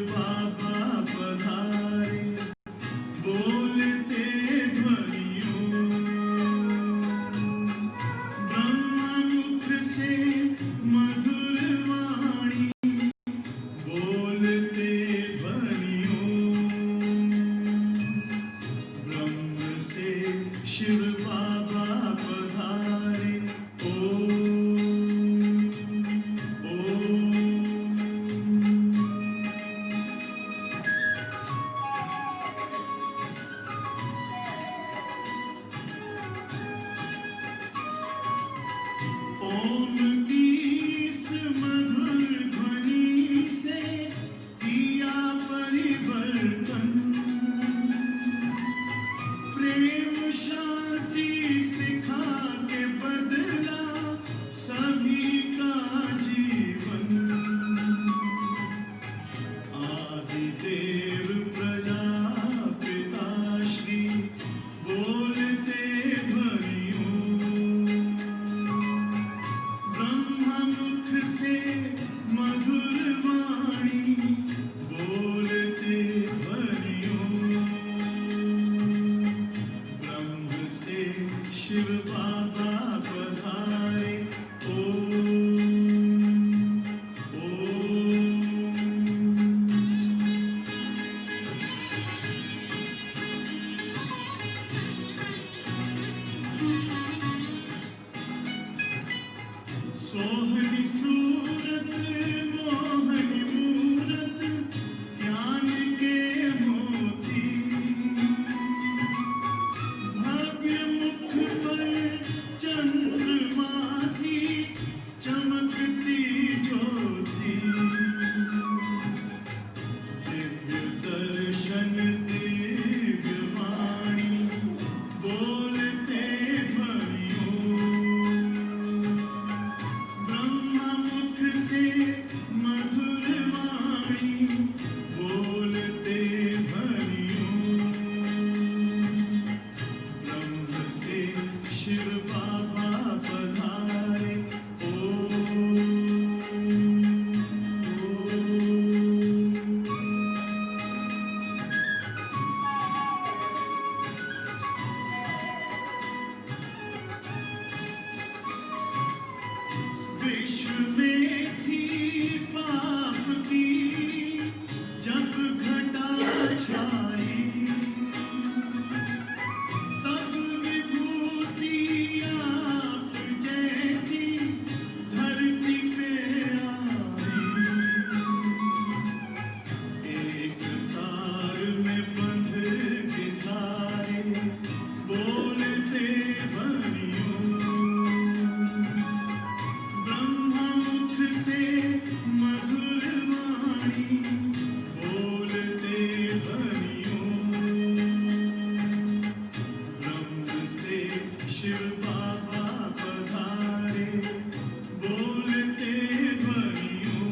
बाबा पधारे, बोलते ध्वनियों, ब्रह्ममुख से मधुर वाणी, बोलते ध्वनियों, ब्रह्म से शिव बाबा पधारे। ओम की इस मधुर ध्वनि से किया परिवर्तन, प्रेम शांति सिखा के बदला सभी का जीवन। आदिदेव प्रजापिता श्री बोलते ध्वनियों, ब्रह्ममुख से मधुर वाणी, बोलते ध्वनियों, ब्रह्म से शिव बाबा पधारे। सोहनी सूरत मोहनी मूरत, ज्ञान के मोती, भव्य मुख पर चंद्रमासी, चमकती ज्योति, दिव्य दर्शन दिव्य वाणी, बोलते ध्वनियों, ब्रह्ममुख से मधुर वाणी, बोलते ध्वनियों, ब्रह्म से शिव बाबा पधारे। विश्व में थी पाप की जब घटा छाई, तब विभूति आप जैसी धरती पे आई। एक तार में बंध के सारे, बोलते ध्वनियों, ब्रह्ममुख से मधुर वाणी, बोलते ध्वनियों, ब्रह्म से शिव बाबा पधारे। बोलते ध्वनियों,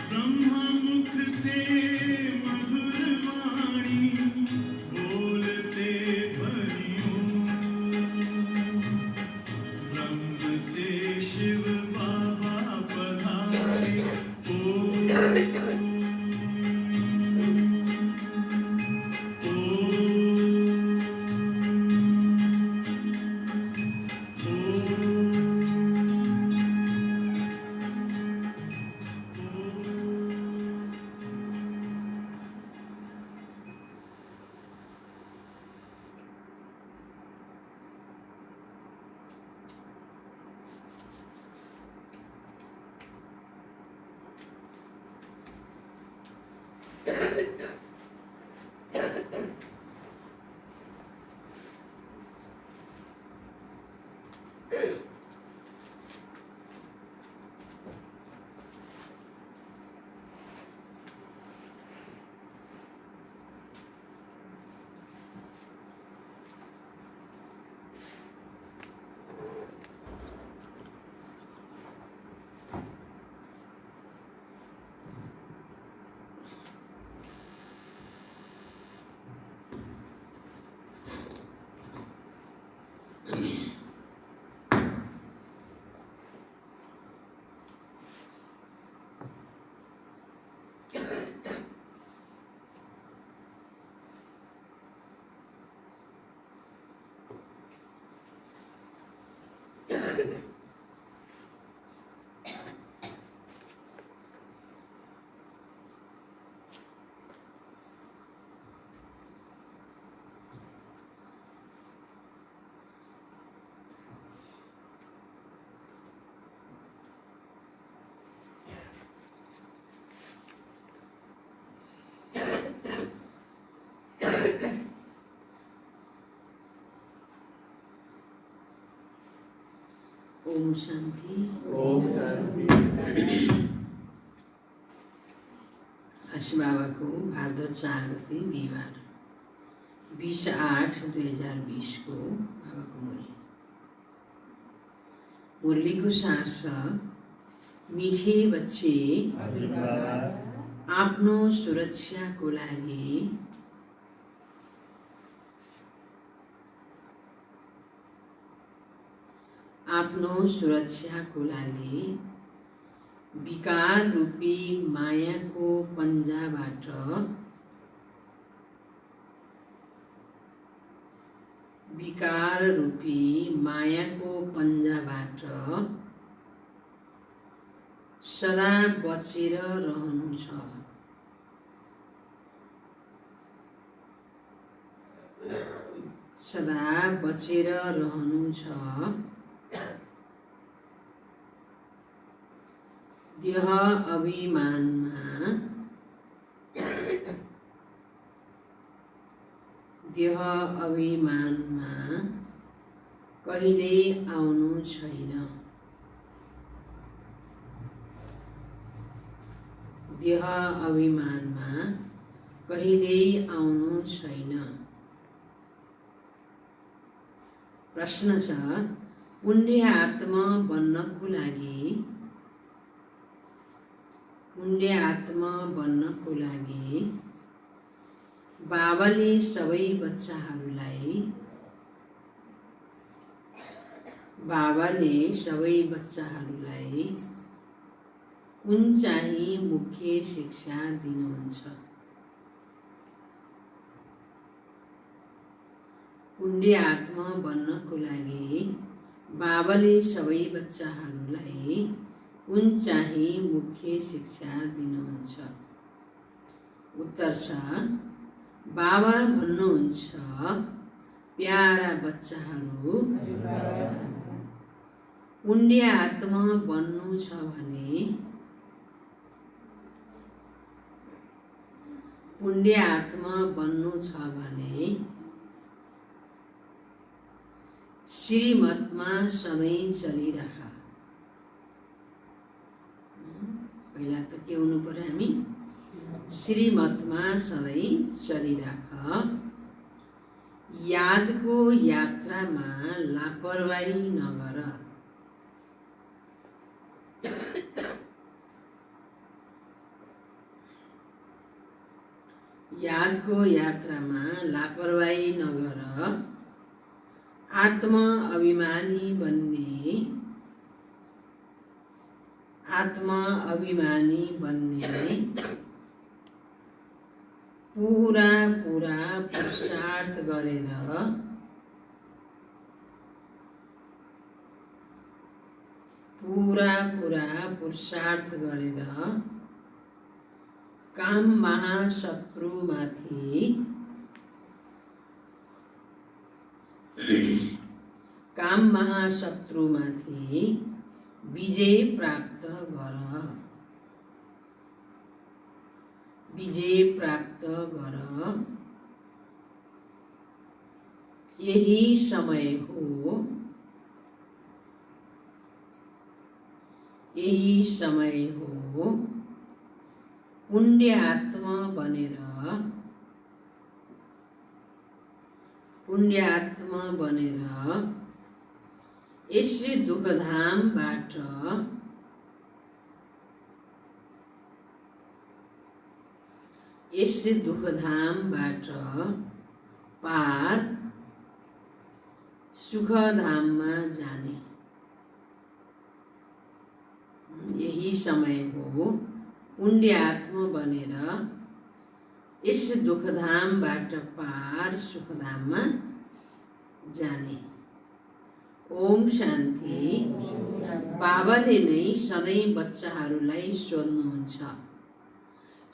ब्रह्ममुख से मधुर वाणी, बोलते ध्वनियों, ब्रह्म से शिव बाबा पधारे। ओम शान्ति। ओम शान्ति। आशी बाबाको भाद्र 4 गते बिहिबार 20/8/2020 को बाबाको मुरली। मुरलीको सार छ, मिठे बच्चे आफ्नो सुरक्षाको लागि विकार रूपी मायाको पन्जाबाट सदा बचेर रहनु छ। देह अभिमानमा कहिल्यै आउनु छैन। प्रश्न छ, पुण्य आत्मा बन्नको लागि बाबाले सबै बच्चाहरूलाई कुन चाहिँ मुख्य शिक्षा दिनुहुन्छ? पुण्य आत्मा बन्नको लागि बाबाले सबै बच्चाहरूलाई कुन चाहिँ मुख्य शिक्षा दिनुहुन्छ? उत्तर छ, बाबा भन्नुहुन्छ, प्यारा बच्चाहरू, पुण्य आत्मा बन्नु छ भने श्रीमतमा सधैँ चलिराख। पहिला त के हुनु पर्यो? हामी श्रीमतमा सधैँ चलिराख। यादको यात्रामा लापरवाही नगर। आत्मा अभिमानी बन्ने पूरा पुरुषार्थ गरेर काम महाशत्रुमाथि विजय प्राप्त गर। यही समय हो पुण्य आत्मा बनेर यस दुखधामबाट पार सुखधाममा जाने। यही समय हो पुण्य आत्मा बनेर यस दुखधामबाट पार सुखधाममा जाने। ओम शान्ति। बाबाले नै सधैँ बच्चाहरूलाई सोध्नुहुन्छ।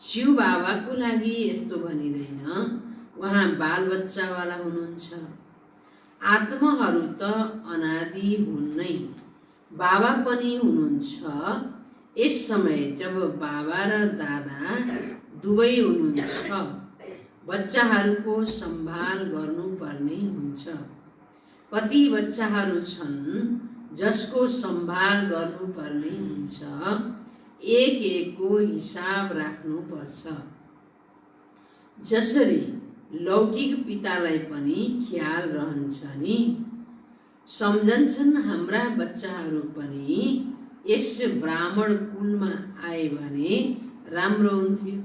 शिव बाबाको लागि यस्तो भनिँदैन, उहाँ बालबच्चावाला हुनुहुन्छ। आत्माहरू त अनादि हुन् नै, बाबा पनि हुनुहुन्छ। यस समय जब बाबा र दादा दुवै हुनुहुन्छ, बच्चाहरूको सम्भाल गर्नुपर्ने हुन्छ। कति बच्चाहरू छन् जसको सम्भाल गर्नुपर्ने हुन्छ, एक एकको हिसाब राख्नुपर्छ। जसरी लौकिक पितालाई पनि ख्याल रहन्छ नि, सम्झन्छन् हाम्रा बच्चाहरू पनि यस ब्राह्मण कुलमा आए भने राम्रो हुन्थ्यो।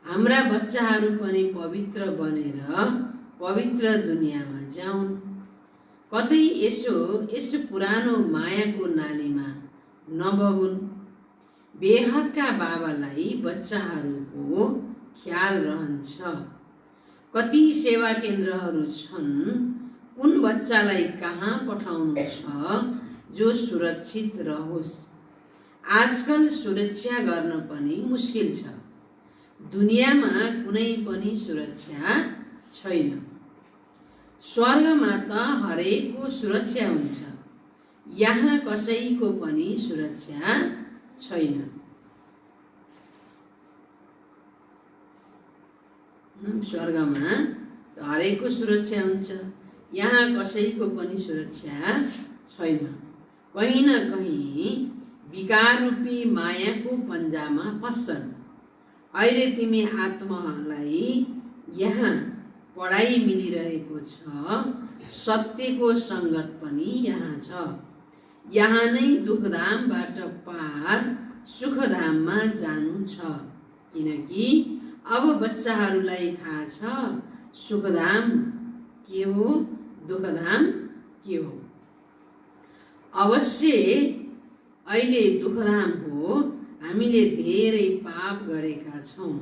हाम्रा बच्चाहरू पनि पवित्र बनेर पवित्र दुनियाँमा जाउन्। कतै यस पुरानो मायाको नालीमा नबगुन्। बेहदका बाबालाई बच्चाहरूको ख्याल रहन्छ। कति सेवा केन्द्रहरू छन्, कुन बच्चालाई कहाँ पठाउनु छ जो सुरक्षित रहोस्। आजकल सुरक्षा गर्न पनि मुस्किल छ। दुनियाँमा कुनै पनि सुरक्षा छैन। स्वर्गमा त हरेकको सुरक्षा हुन्छ, यहाँ कसैको पनि सुरक्षा छैन। स्वर्गमा त हरेकको सुरक्षा हुन्छ, यहाँ कसैको पनि सुरक्षा छैन। कहीँ न कहीँ विकार रूपी मायाको पन्जामा फस्छन्। अहिले तिमी आत्मालाई यहाँ पढाइ मिलिरहेको छ, सत्यको सङ्गत पनि यहाँ छ। यहाँ नै दुखधामबाट पार सुखधाममा जानु छ। किनकि अब बच्चाहरूलाई थाहा छ सुखधाम के हो, दुखधाम के हो। अवश्य अहिले दुखधाम हो, हामीले धेरै पाप गरेका छौँ,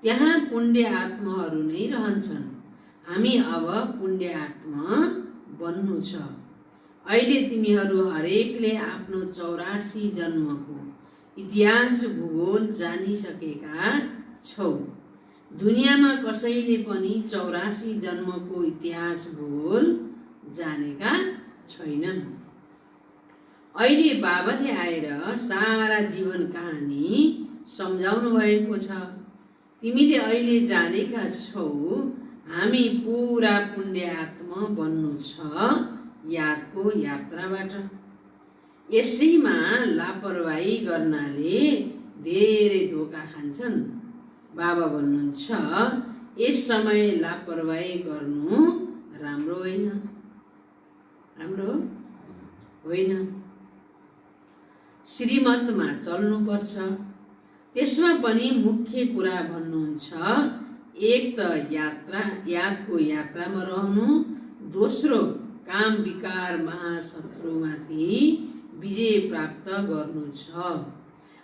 त्यहाँ पुण्य आत्माहरू नै रहन्छन्। हामी अब पुण्य आत्मा बन्नु छ। अहिले तिमीहरू हरेकले आफ्नो 84 जन्मको इतिहास भूगोल जानिसकेका छौ। दुनियाँमा कसैले पनि 84 जन्मको इतिहास भूगोल जानेका छैनन्। अहिले बाबाले आएर सारा जीवन कहानी सम्झाउनु भएको छ। तिमीले अहिले जानेका छौ हामी पुरा पुण्य आत्मा बन्नु छ यादको यात्राबाट। यसैमा लापरवाही गर्नाले धेरै धोका खान्छन्। बाबा भन्नुहुन्छ यस समय लापरवाही गर्नु राम्रो होइन, राम्रो होइन। श्रीमतमा चल्नुपर्छ। त्यसमा पनि मुख्य कुरा भन्नुहुन्छ, एक त यादको यात्रामा रहनु, दोस्रो काम विकार महाशत्रुमाथि विजय प्राप्त गर्नु छ।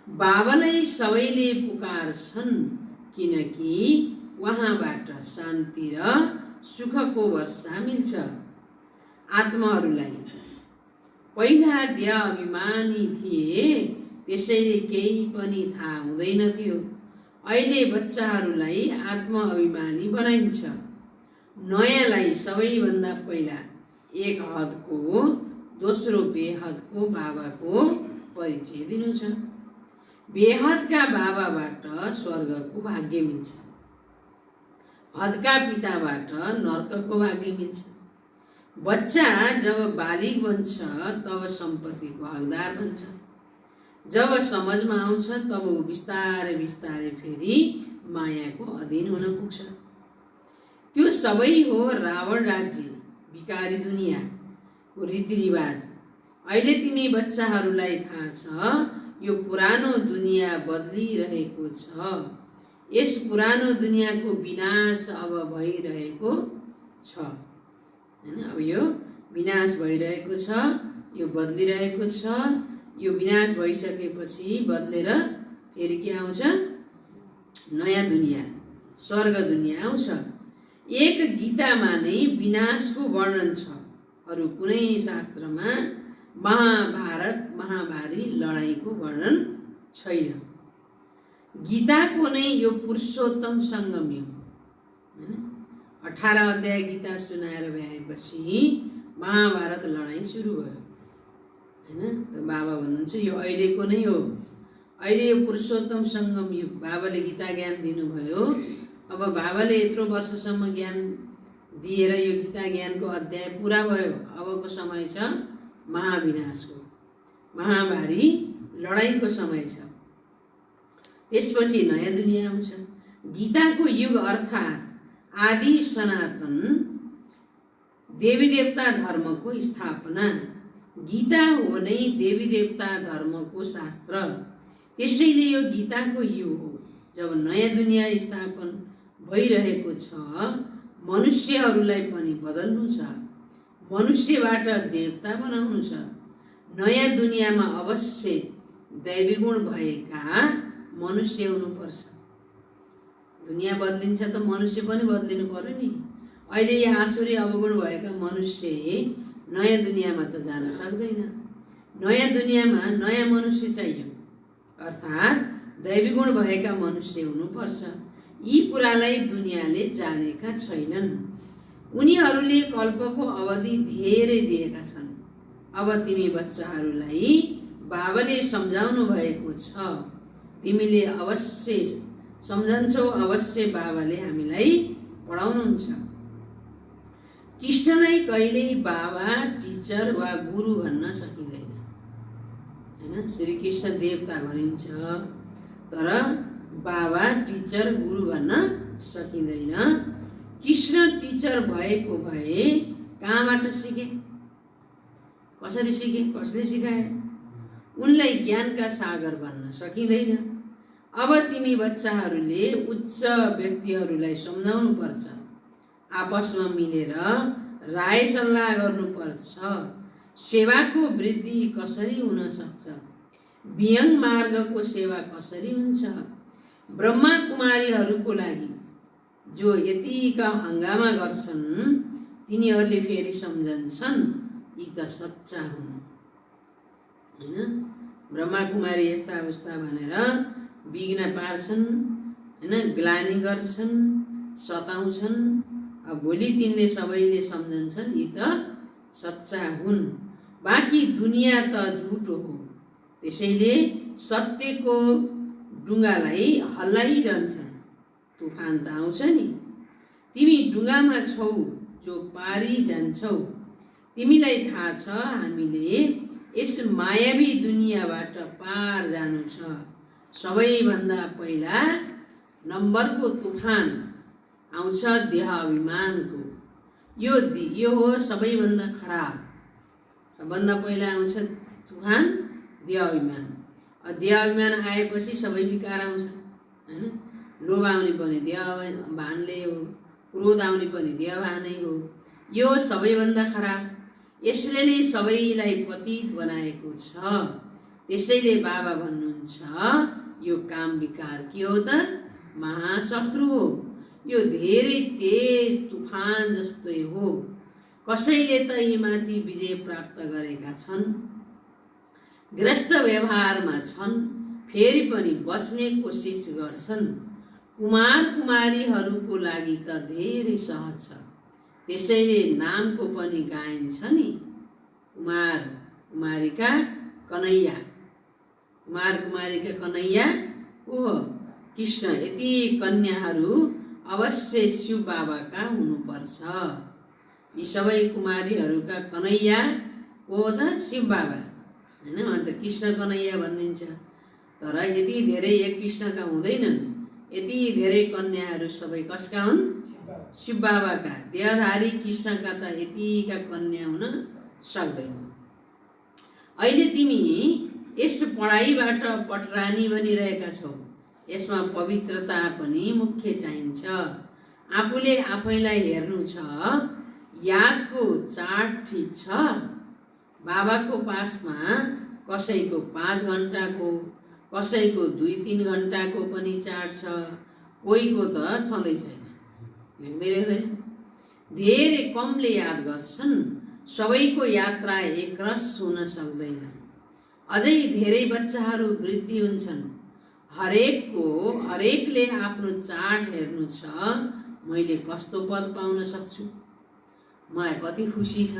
बाबालाई सबैले पुकार्छन् किनकि उहाँबाट शान्ति र सुखको वर्षा मिल्छ। आत्माहरूलाई पहिला देह अभिमानी थिए, त्यसैले केही पनि थाहा हुँदैन थियो। अहिले बच्चाहरूलाई आत्मा अभिमानी बनाइन्छ। नयाँलाई सबैभन्दा पहिला एक हदको, दोस्रो बेहदको बाबाको परिचय दिनु छ। बेहदका बाबाबाट स्वर्गको भाग्य मिल्छ, हदका पिताबाट नर्कको भाग्य मिल्छ। बच्चा जब बालिग बन्छ तब सम्पत्तिको हकदार बन्छ। जब समझमा आउँछ तब ऊ बिस्तारै बिस्तारै फेरि मायाको अधीन हुन पुग्छ। त्यो सबै हो रावण राज्य, विकारी दुनियाँको रीतिरिवाज। अहिले तिमी बच्चाहरूलाई थाहा छ यो पुरानो दुनियाँ बदलिरहेको छ। यस पुरानो दुनियाँको विनाश अब भइरहेको छ हैन। अब यो विनाश भइरहेको छ, यो बदलिरहेको छ। यो विनाश भइसकेपछि बदलेर फेरि के आउँछ? नयाँ दुनियाँ, स्वर्ग दुनियाँ आउँछ। एक गीतामा नै विनाशको वर्णन छ, अरू कुनै शास्त्रमा महाभारत महाभारी लडाईँको वर्णन छैन। गीताको नै यो पुरुषोत्तम सङ्गम हो हैन। 18 अध्याय गीता सुनाएर भ्याएपछि महाभारत लडाईँ सुरु भयो हैन। त बाबा भन्नुहुन्छ यो अहिलेको नै हो। अहिले यो पुरुषोत्तम सङ्गम युग। बाबाले गीता ज्ञान दिनुभयो। अब बाबाले यत्रो वर्षसम्म ज्ञान दिएर यो गीता ज्ञानको अध्याय पुरा भयो। अबको समय छ महाविनाशको, महाभारी लडाइँको समय छ। त्यसपछि नयाँ दुनियाँ आउँछ। गीताको युग अर्थात् आदि सनातन देवी देवता धर्मको स्थापना। गीता हो नै देवी देवता धर्मको शास्त्र। त्यसैले यो गीताको युग हो जब नयाँ दुनियाँ स्थापन भइरहेको छ। मनुष्यहरूलाई पनि बदल्नु छ, मनुष्यबाट देवता बनाउनु छ। नयाँ दुनियाँमा अवश्य दैवी गुण भएका मनुष्य हुनुपर्छ। दुनियाँ बदलिन्छ त मनुष्य पनि बदलिनु पर्यो नि। अहिले यहाँ आसुरी अवगुण भएका मनुष्य नयाँ दुनियाँमा त जान सक्दैन। नयाँ दुनियाँमा नयाँ मनुष्य चाहियो, अर्थात् दैवी गुण भएका मनुष्य हुनुपर्छ। यी कुरालाई दुनियाँले जानेका छैनन्। उनीहरूले कल्पको अवधि धेरै दिएका छन्। अब तिमी बच्चाहरूलाई बाबाले सम्झाउनु भएको छ। तिमीले अवश्य सम्झन्छौ, अवश्य बाबाले हामीलाई पढाउनुहुन्छ। कृष्णलाई कहिल्यै बाबा, टिचर वा गुरु भन्न सकिँदैन, हैन। श्री कृष्ण देवता भनिन्छ, तर बाबा, टिचर, गुरु भन्न सकिँदैन। कृष्ण टिचर भएको भए कहाँबाट सिके, कसरी सिके, कसले सिकाए? उनलाई ज्ञानका सागर भन्न सकिँदैन। अब तिमी बच्चाहरूले उच्च व्यक्तिहरूलाई सम्झाउनु पर्छ। आपसमा मिलेर राय सल्लाह गर्नुपर्छ। सेवाको वृद्धि कसरी हुन सक्छ? विहङ मार्गको सेवा कसरी हुन्छ? ब्रह्मा कुमारीहरूको लागि जो यतिका हंगामा गर्छन्, तिनीहरूले फेरि सम्झन्छन् यी त सच्चा हुन्, हैन। ब्रह्मा कुमारी यस्ता उस्ता भनेर विघ्न पार्छन्, हैन, ग्लानी गर्छन्, सताउँछन्। अब भोलि तिनले सबैले सम्झन्छन् यी त सच्चा हुन्। बाँकी दुनियाँ त झुटो हो। त्यसैले सत्यको डुङ्गालाई हल्लाइरहन्छन्। तुफान त आउँछ नि। तिमी डुङ्गामा छौ जो पारी जान्छौ। तिमीलाई थाहा छ हामीले यस मायावी दुनियाँबाट पार जानु छ। सबैभन्दा पहिला नम्बरको तुफान आउँछ देह अभिमानको। यो हो सबैभन्दा खराब। सबभन्दा पहिला आउँछ तुफान देह अभिमान। देह अभिमान आएपछि सबै विकार आउँछ, हैन। लोभ आउने पनि देह भानले हो, क्रोध आउने पनि देह भानै हो। यो सबैभन्दा खराब। यसले नै सबैलाई पतित बनाएको छ। त्यसैले बाबा भन्नुहुन्छ यो काम विकार के हो त? महाशत्रु हो। यो धेरै तेज तुफान जस्तै हो। कसैले त यी माथि विजय प्राप्त गरेका छन्, ग्रस्त व्यवहारमा छन्, फेरि पनि बच्ने कोसिस गर्छन्। कुमार कुमारीहरूको लागि त धेरै सहज छ। त्यसैले नामको पनि गायन छ नि, कुमार कुमारीका कन्हैया। कुमार कुमारीका कन्हैया को हो? कृष्ण। यति कन्याहरू अवश्य शिव बाबाका हुनुपर्छ। यी सबै कुमारीहरूका कन्हैया को हो त? शिव बाबा, हैन। अन्त कृष्ण कन्हैया भनिदिन्छ। तर यति धेरै एक कृष्णका हुँदैनन्। यति धेरै कन्याहरू सबै कसका हुन्? शिव बाबाका। देहधारी कृष्णका त यतिका कन्या हुन सक्दैन। अहिले तिमी यस पढाइबाट पटरानी बनिरहेका छौ। यसमा पवित्रता पनि मुख्य चाहिन्छ। आफूले आफैलाई हेर्नु छ। यादको चाड ठिक छ। बाबाको पासमा कसैको 5 घण्टाको, कसैको 2-3 घण्टाको पनि चाड छ। कोहीको त छँदै छैन, लेख्दै। धेरै कमले याद गर्छन्। सबैको यात्रा एकरस हुन सक्दैन। अझै धेरै बच्चाहरू वृद्धि हुन्छन्। हरेकले आफ्नो चाड हेर्नु छ। मैले कस्तो पद पाउन सक्छु? मलाई कति खुसी छ?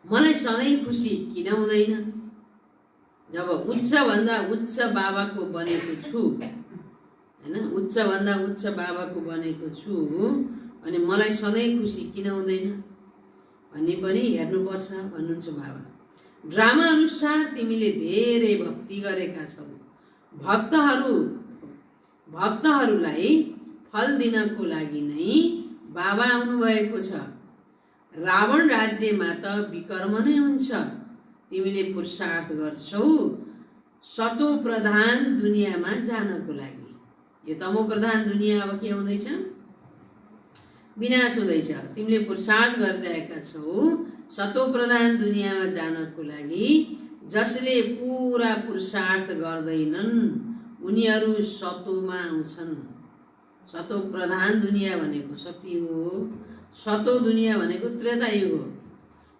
मलाई सधैँ खुसी किन हुँदैन? जब उच्चभन्दा उच्च बाबाको बनेको छु, हैन, उच्चभन्दा उच्च बाबाको बनेको छु, अनि मलाई सधैँ खुसी किन हुँदैन? भन्ने पनि हेर्नुपर्छ भन्नुहुन्छ बाबा। ड्रामा अनुसार तिमीले धेरै भक्ति गरेका छौ। भक्तहरूलाई फल दिनको लागि नै बाबा आउनुभएको छ। रावण राज्यमा त विकर्म नै हुन्छ। तिमीले पुरुषार्थ गर्छौ सतो प्रधान दुनियाँमा जानको लागि। यो तमो प्रधान दुनियाँ अब के हुँदैछ? विनाश हुँदैछ। तिमीले पुरुषार्थ गरिरहेका छौ सतो प्रधान दुनियाँमा जानको लागि। जसले पुरा पुरुषार्थ गर्दैनन् उनीहरू सतोमा आउँछन्। सतो प्रधान दुनियाँ भनेको सतयुग हो, सतो दुनियाँ भनेको त्रेतायुग हो।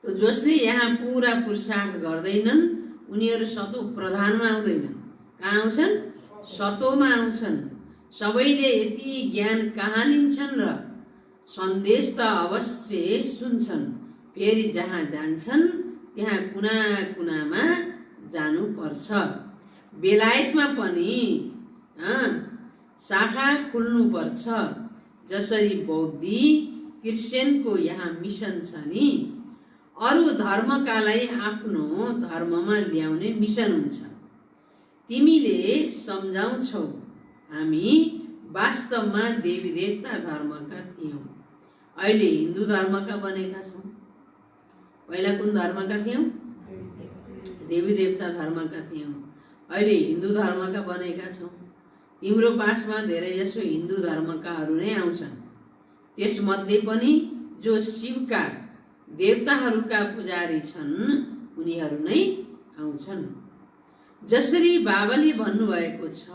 तो जसले यहाँ पुरा पुरुषार्थ गर्दैनन् उनीहरू सतो प्रधानमा आउँदैनन्। कहाँ आउँछन्? सतोमा आउँछन्। सबैले यति ज्ञान कहाँ लिन्छन् र सन्देश त अवश्य सुन्छन्। फेरि जहाँ जान्छन् त्यहाँ कुना कुनामा जानुपर्छ। बेलायतमा पनि शाखा खुल्नुपर्छ। जसरी बौद्धिक क्रिस्चियनको यहाँ मिसन छ नि, अरू धर्मकालाई आफ्नो धर्ममा ल्याउने मिसन हुन्छ। तिमीले सम्झाउँछौ हामी वास्तवमा देवी देवता धर्मका थियौँ, अहिले हिन्दू धर्मका बनेका छौँ। पहिला कुन धर्मका थियौँ? देवी देवता धर्मका थियौँ, अहिले हिन्दू धर्मका बनेका छौँ। तिम्रो पासमा धेरैजसो हिन्दू धर्मकाहरू नै आउँछन्। त्यसमध्ये पनि जो शिवका देवताहरूका पुजारी छन् उनीहरू नै आउँछन्। जसरी बाबाले भन्नुभएको छ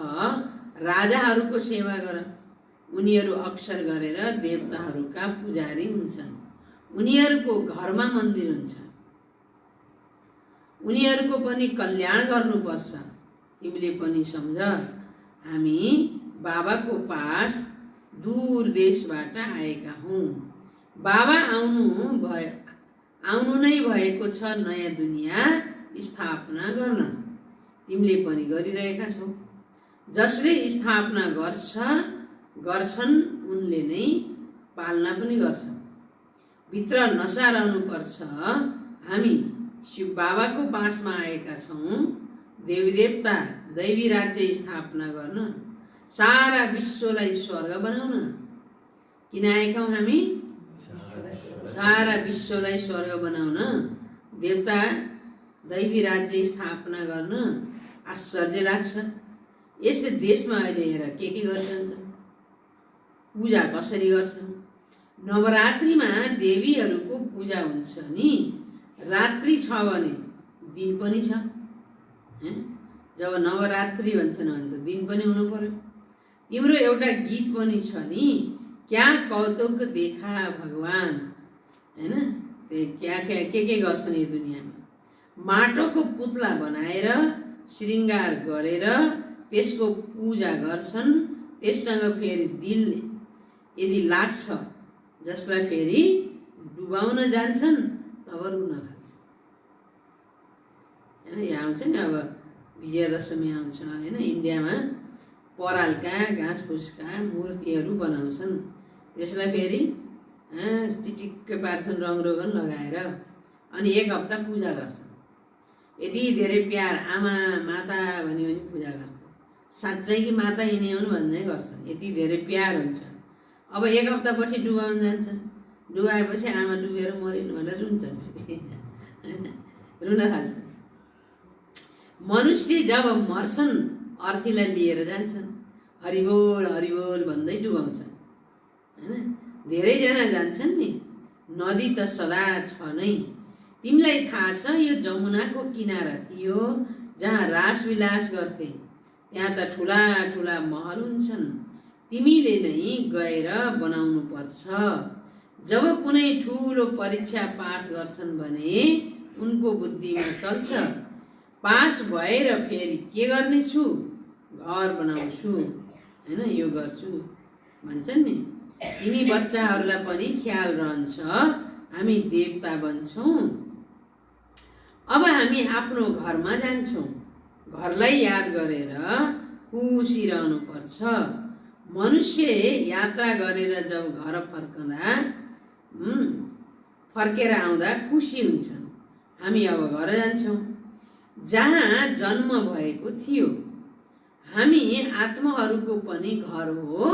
राजाहरूको सेवा गर, उनीहरू अक्सर गरेर देवताहरूका पुजारी हुन्छन्। उनीहरूको घरमा मन्दिर हुन्छ। उनीहरूको पनि कल्याण गर्नुपर्छ। तिमीले पनि सम्झ, हामी बाबाको पास दूर देशबाट आएका हौँ। बाबा आउनु नै भएको छ नयाँ दुनियाँ स्थापना गर्न। तिमीले पनि गरिरहेका छौ। जसले स्थापना गर्छन् उनले नै पालना पनि गर्छन्। भित्र नसा रहनुपर्छ। हामी शिव बाबाको पासमा आएका छौँ देवी देवता दैवी राज्य स्थापना गर्न, सारा विश्वलाई स्वर्ग बनाउन। किन आएका हौँ हामी? सारा विश्वलाई स्वर्ग बनाउन, देवता दैवी राज्य स्थापना गर्न। आश्चर्य लाग्छ। यस देशमा अहिले हेर के गरिरहन्छ, पूजा कसरी गर्छन्। नवरात्रिमा देवीहरूको पूजा हुन्छ नि। रात्रि छ भने दिन पनि छ। जब नवरात्रि भन्छन् भने त दिन पनि हुनु पर्यो। तिम्रो एउटा गीत पनि छ नि, क्या कौतुक देखा भगवान, हैन? क्या के गर्छन् यो दुनियाँमा। माटोको पुतला बनाएर श्रृङ्गार गरेर त्यसको पूजा गर्छन्। त्यससँग फेरि दिल यदि लाग्छ, जसलाई फेरि डुबाउन जान्छन् तब रुन थाल्छ। हैन? यहाँ आउँछ नि अब विजयादशमी आउँछ हैन? इन्डियामा परालका घाँस फुसका मूर्तिहरू बनाउँछन्। त्यसलाई फेरि चिटिक्क पार्छन् रङरोगन लगाएर, अनि एक हप्ता पूजा गर्छन्। यति धेरै प्यार आमा माता भन्यो भने पूजा गर्छ। साँच्चै कि माता यिनी हुन् भन्ने गर्छन्। यति धेरै प्यार हुन्छ। अब एक हप्तापछि डुबाउन जान्छन्। डुबाएपछि आमा डुबेर मरिन् भनेर रुन्छन्, रुन थाल्छन्। मनुष्य जब मर्छन् अर्थीलाई लिएर जान्छन्, हरिबोल हरिबोल भन्दै डुबाउँछन्, हैन? धेरैजना जान्छन् नि। नदी त सदा छ नै। तिमीलाई थाहा छ यो जमुनाको किनारा थियो जहाँ रासविलास गर्थे। त्यहाँ त ठुला ठुला महल हुन्छन्। तिमीले नै गएर बनाउनु पर्छ। जब कुनै ठुलो परीक्षा पास गर्छन् भने उनको बुद्धिमा चल्छ, पास भएर फेरि के गर्नेछु, घर बनाउँछु, हैन? यो गर्छु भन्छन् नि। तिमी बच्चाहरूलाई पनि ख्याल रहन्छ हामी देवता बन्छौँ। अब हामी आफ्नो घरमा जान्छौँ। घरलाई याद गरेर खुसी रहनुपर्छ। मनुष्य यात्रा गरेर जब घर फर्केर आउँदा खुसी हुन्छन्। हामी अब घर जान्छौँ जहाँ जन्म भएको थियो। हामी आत्माहरूको पनि घर हो।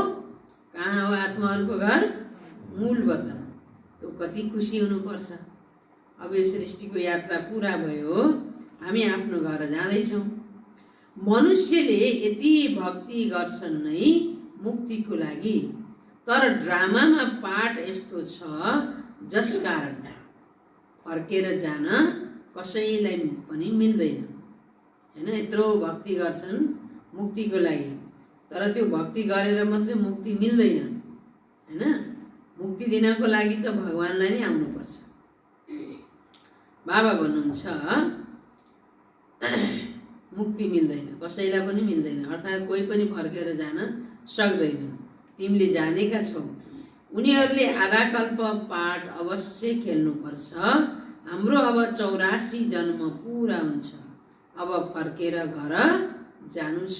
कहाँ हो आत्माहरूको घर? मूल वतन। त्यो कति खुसी हुनुपर्छ। अब यो सृष्टिको यात्रा पुरा भयो, हामी आफ्नो घर जाँदैछौँ। मनुष्यले यति भक्ति गर्छन् नै मुक्तिको लागि, तर ड्रामामा पाठ यस्तो छ जसकारण फर्केर जान कसैलाई पनि मिल्दैन। हैन, यत्रो भक्ति गर्छन् मुक्तिको लागि, तर त्यो भक्ति गरेर मात्रै मुक्ति मिल्दैन। हैन, मुक्ति दिनको लागि त भगवानलाई नै आउनुपर्छ। बाबा भन्नुहुन्छ मुक्ति मिल्दैन, कसैलाई पनि मिल्दैन, अर्थात् कोही पनि फर्केर जान सक्दैन। तिमीले जानेका छौ, उनीहरूले आधा कल्प पाठ अवश्य खेल्नुपर्छ। हाम्रो अब 84 जन्म पुरा हुन्छ। अब फर्केर घर जानु छ,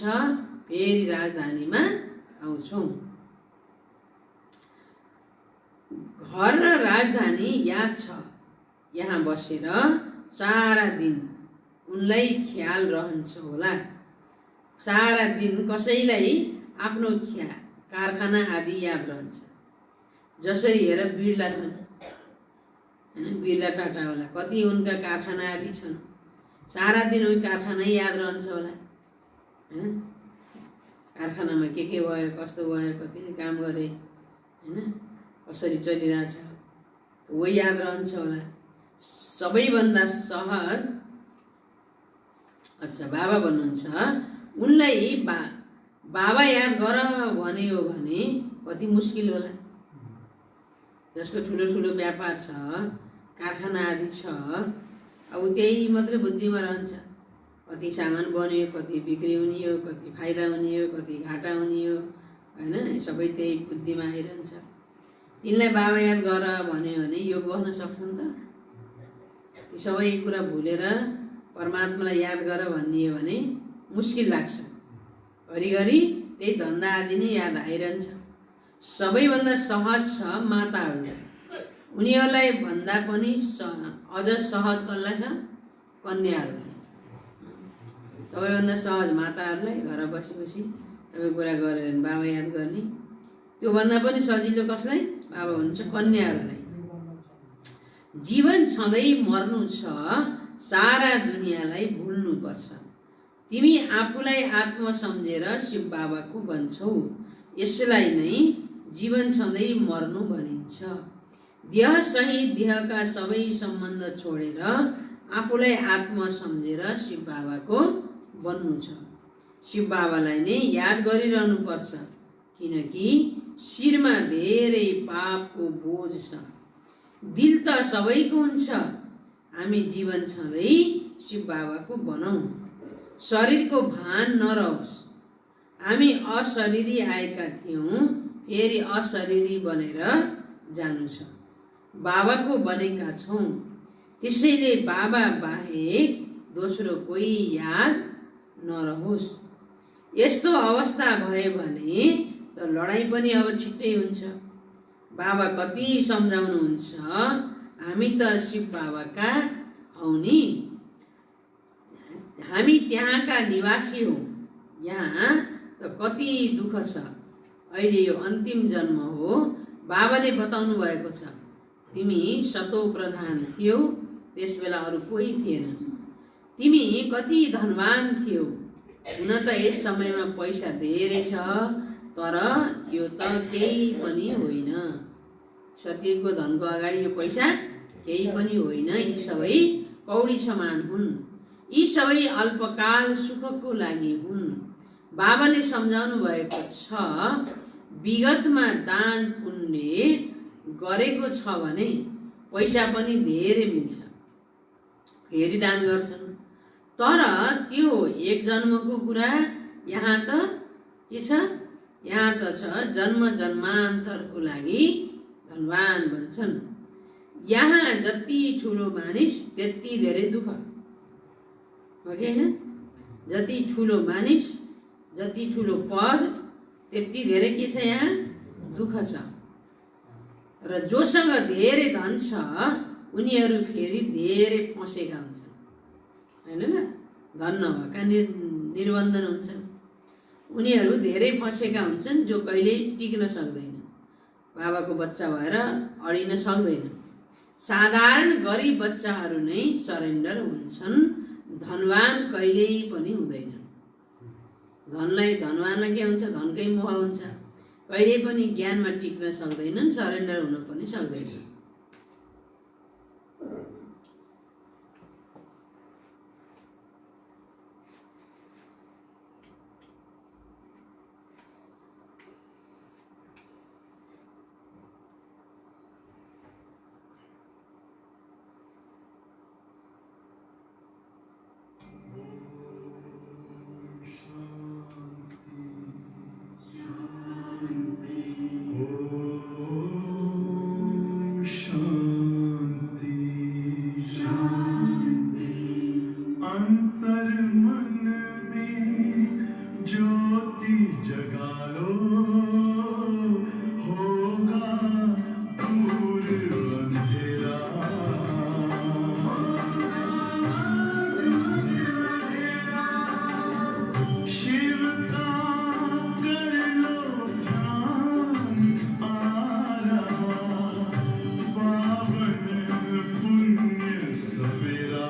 फेरि राजधानीमा आउँछौँ। घर र राजधानी याद छ। यहाँ बसेर सारा दिन उनलाई ख्याल रहन्छ होला। सारा दिन कसैलाई आफ्नो कारखाना आदि याद रहन्छ। जसरी हेर बिर्ला छन्, हैन, बिर्ला टाटा होला, कति उनका कारखाना आदि छन्। सारा दिन उनी कारखानै याद रहन्छ होला। हैन, कारखानामा के भयो, कस्तो भयो, कतिले काम गरे, हैन, कसरी चलिरहेछ, वही याद रहन्छ होला। सबैभन्दा सहज। अच्छा, बाबा भन्नुहुन्छ उनलाई बाबा याद गर भन्यो भने कति मुस्किल होला। जसको ठुलो ठुलो व्यापार छ, कारखाना आदि छ, अब त्यही मात्रै बुद्धिमा रहन्छ। कति सामान बन्यो, कति बिक्री हुने हो, कति फाइदा हुने हो, कति घाटा हुने हो, हैन, सबै त्यही बुद्धिमा आइरहन्छ। तिनलाई बाबा याद गर भन्यो भने योग बस्न सक्छन् त? ती सबै कुरा भुलेर परमात्मालाई याद गर भनियो भने मुस्किल लाग्छ। घरिघरि त्यही धन्दा आदि नै याद आइरहन्छ। सबैभन्दा सहज छ माताहरूलाई। उनीहरूलाई भन्दा पनि अझ सहज कसलाई छ? कन्याहरूलाई। सबैभन्दा सहज माताहरूलाई, घर बसी बसी सबै कुरा गरेर बाबा याद गर्ने। त्योभन्दा पनि सजिलो कसलाई? बाबा भन्छ कन्याहरूलाई। जीवन छँदै मर्नु छ, सारा दुनियाँलाई भुल्नुपर्छ। तिमी आफूलाई आत्मा सम्झेर शिव बाबाको बन्छौ। यसलाई नै जीवन छँदै मर्नु भनिन्छ। देह सहित देहका सबै सम्बन्ध छोडेर आफूलाई आत्मा सम्झेर शिव बाबाको बन्नु छ। शिव बाबालाई नै याद गरिरहनु पर्छ, किनकि शिरमा धेरै पापको बोझ छ। दिल त सबैको हुन्छ। हामी जीवन छँदै शिव बाबाको बनौँ। शरीरको भान नरहोस्। हामी अशरीरी आएका थियौँ, फेरि अशरीरी बनेर जानु छ। बाबाको बनेका छौँ, त्यसैले बाबा बाहेक दोस्रो कोही याद नरहोस्। यस्तो अवस्था भयो भने त लडाइँ पनि अब छिट्टै हुन्छ। बाबा कति सम्झाउनुहुन्छ, हामी त शिव बाबाका हौ नि, हामी त्यहाँका निवासी हौ। यहाँ त कति दुःख छ। अहिले यो अन्तिम जन्म हो। बाबाले बताउनु भएको छ, तिमी सतो प्रधान थियौ, त्यसबेला अरू कोही थिएन। तिमी कति धनवान थियौ। हुन त यस समयमा पैसा धेरै छ, तर यो त केही पनि होइन। सत्यको धनको अगाडि यो पैसा केही पनि होइन। यी सबै कौडी समान हुन्। यी सबै अल्पकाल सुखको लागि हुन्। बाबाले सम्झाउनु भएको छ, विगतमा दान पुण्य गरेको छ भने पैसा पनि धेरै मिल्छ। फेरि दान गर्छन्, तर त्यो एक जन्मको कुरा। यहाँ त के छ? यहाँ त छ जन्म जन्मान्तरको लागि धनवान भन्छन्। यहाँ जति ठुलो मानिस त्यति धेरै दुःख हो कि होइन? जति ठुलो मानिस, जति ठुलो पद, त्यति धेरै के छ? यहाँ दुःख छ। र जोसँग धेरै धन छ उनीहरू फेरि धेरै फँसेका हुन्छन्, होइन र? धन नभएका निर्बन्धन हुन्छन्। उनीहरू धेरै फँसेका हुन्छन् जो कहिल्यै टिक्न सक्दैन, बाबाको बच्चा भएर अडिन सक्दैन। साधारण गरिब बच्चाहरू नै सरेन्डर हुन्छन्, धनवान कहिल्यै पनि हुँदैन। धनवानलाई के हुन्छ? धनकै मोह हुन्छ, कहिल्यै पनि ज्ञानमा टिक्न सक्दैनन्, सरेन्डर हुन पनि सक्दैनन्। अंतर मन में ज्योति जगा लो, होगा दूर अंधेरा। शिव का कर लो ध्यान, आ रहा पावन पुण्य सवेरा।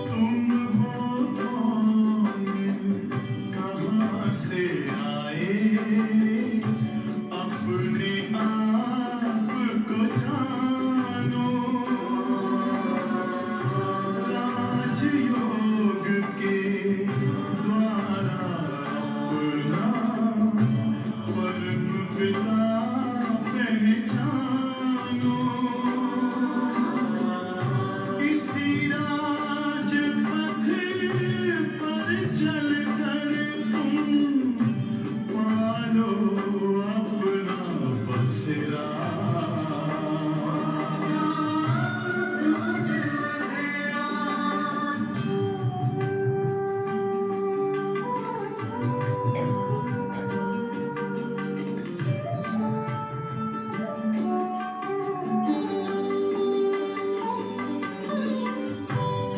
तुम हो कौन, कहाँ से आए, अपने आप को जानो। राजयोग के द्वारा अपना परम पिता पहचानो। इसी राजपथ पर चलकर तुम पालो अपना बसेरा।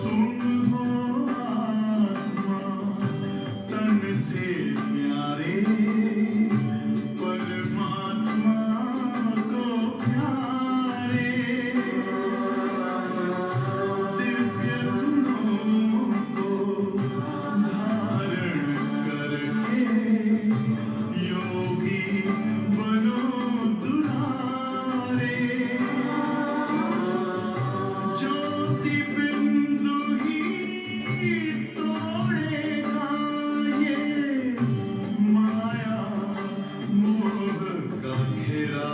तुम हो आत्मा तन से प्यारे, परमात्मा को प्यारे। दिव्य गुणों को धारण करके योगी बनो दुलारे। ज्योति बिंदु ही तोड़ेगा ये माया मोह का घेरा।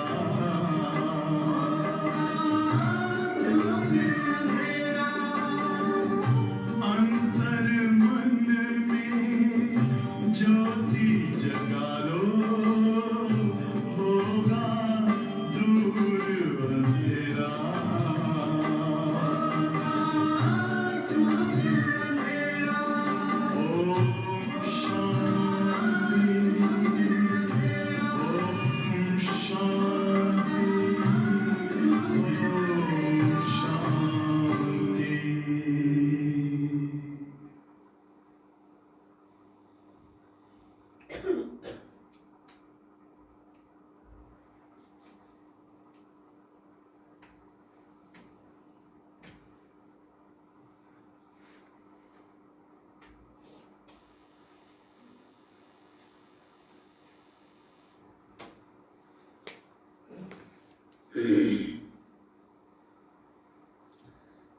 अंतर मन में ज्योति जगा लो, होगा दूर अंधेरा। ओम शांति, ओम शांति, ओम शांति।